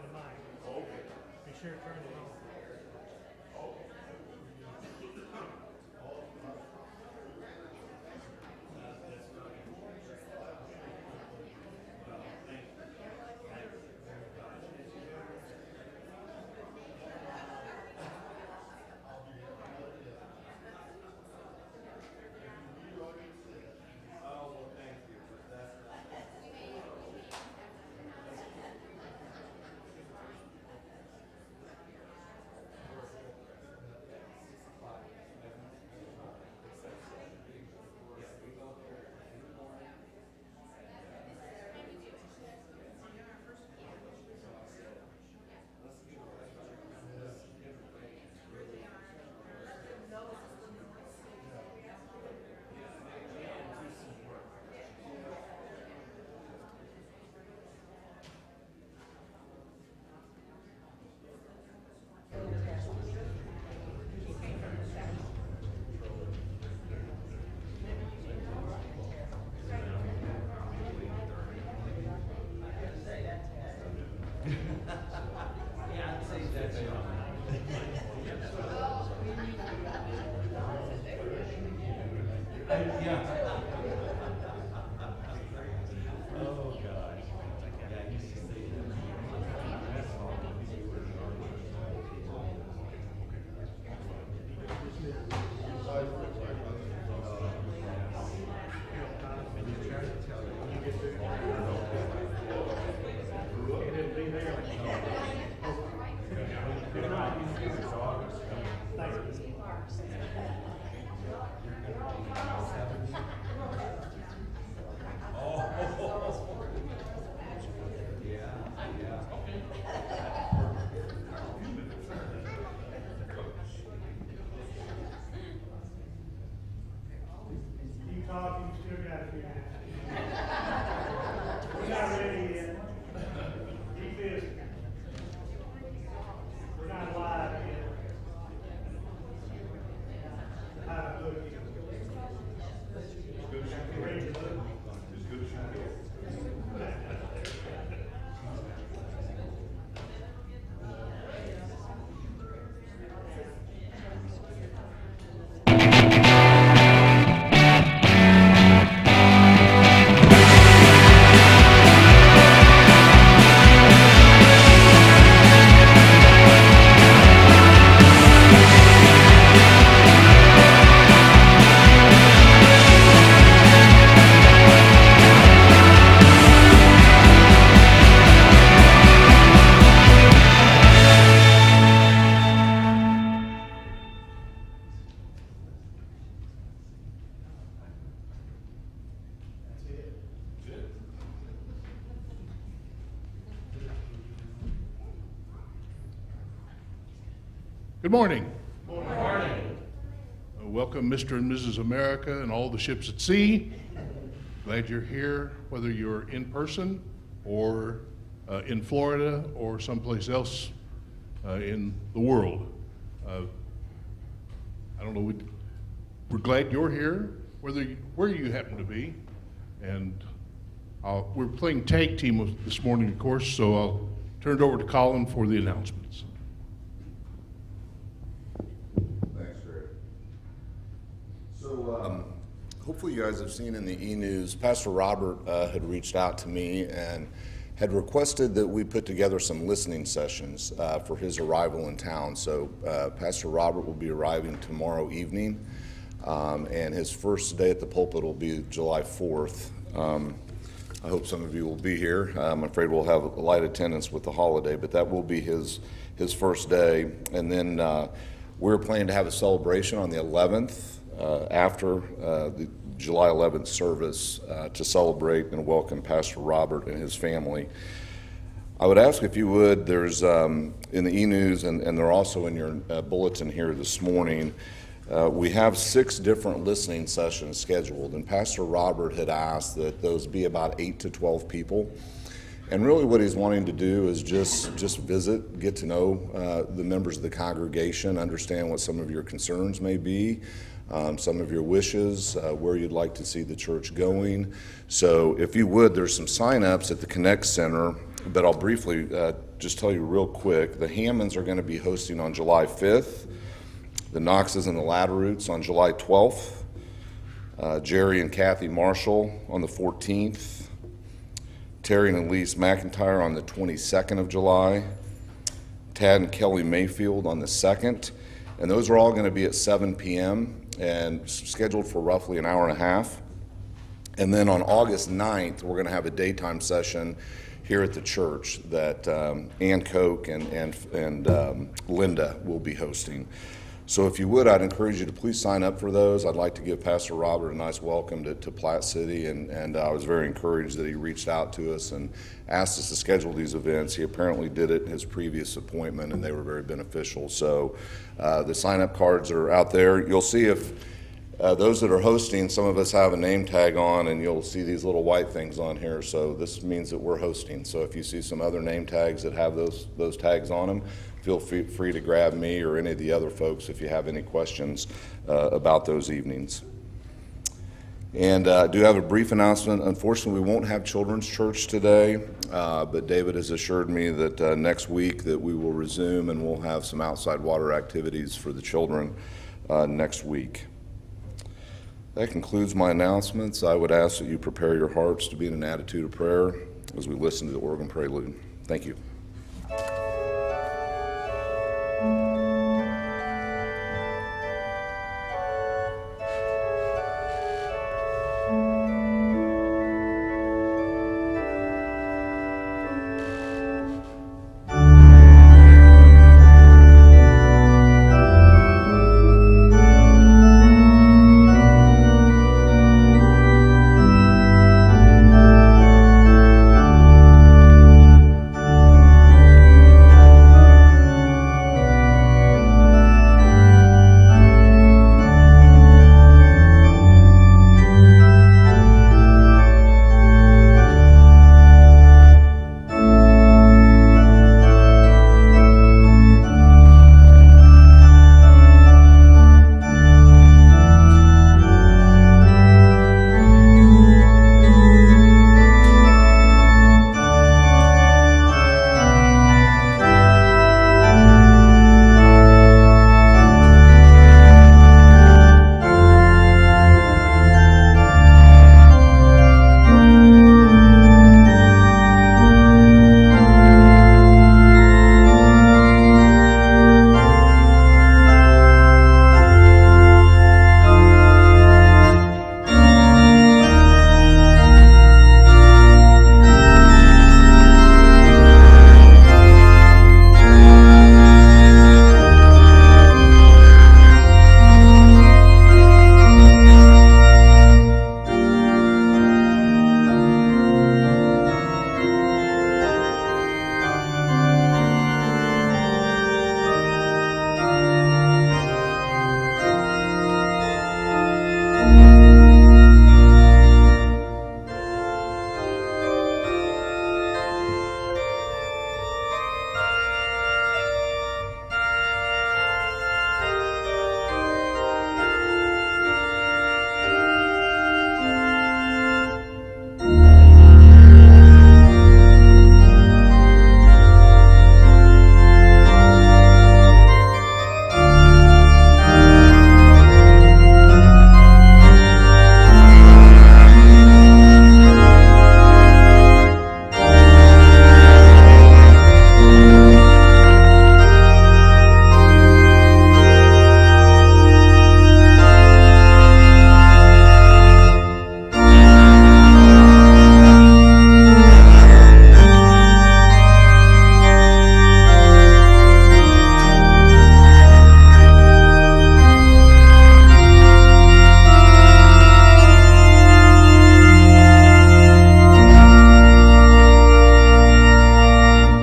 the mic. Be sure to turn it on. Keep talking, you still got a few minutes. We're not ready yet. Keep this. We're not live yet. How to look. Ready to look. Good morning. Good morning. Welcome, Mr. and Mrs. America and all the ships at sea. Glad you're here, whether you're in person or in Florida or someplace else in the world. I don't know, we're glad you're here, where you happen to be. And we're playing tag team this morning, of course, so I'll turn it over to Colin for the announcements. So hopefully you guys have seen in the e-news, Pastor Robert had reached out to me and had requested that we put together some listening sessions for his arrival in town. So Pastor Robert will be arriving tomorrow evening, and his first day at the pulpit will be July 4th. I hope some of you will be here. I'm afraid we'll have a light attendance with the holiday, but that will be his first day. And then we're planning to have a celebration on the 11th. After the July 11th service to celebrate and welcome Pastor Robert and his family. I would ask if you would, there's in the e-news and they're also in your bulletin here this morning, we have 6 different listening sessions scheduled, and Pastor Robert had asked that those be about 8 to 12 people. And really what he's wanting to do is just visit, get to know the members of the congregation, understand what some of your concerns may be, some of your wishes, where you'd like to see the church going. So if you would, there's some sign-ups at the Connect Center, but I'll briefly just tell you real quick, the Hammonds are going to be hosting on July 5th, the Knoxes and the Latteroots on July 12th, Jerry and Kathy Marshall on the 14th, Terry and Elise McIntyre on the 22nd of July, Tad and Kelly Mayfield on the 2nd, and those are all going to be at 7 p.m. and scheduled for roughly an hour and a half. And then on August 9th, we're going to have a daytime session here at the church that Ann Koch and Linda will be hosting. So if you would, I'd encourage you to please sign up for those. I'd like to give Pastor Robert a nice welcome to Platte City, and I was very encouraged that he reached out to us and asked us to schedule these events. He apparently did it in his previous appointment, and they were very beneficial. So the sign-up cards are out there. You'll see if those that are hosting, some of us have a name tag on, and you'll see these little white things on here. So this means that we're hosting. So if you see some other name tags that have those tags on them, feel free to grab me or any of the other folks if you have any questions about those evenings. And I do have a brief announcement. Unfortunately, we won't have children's church today, but David has assured me that next week that we will resume and we'll have some outside water activities for the children next week. That concludes my announcements. I would ask that you prepare your hearts to be in an attitude of prayer as we listen to the organ prelude. Thank you.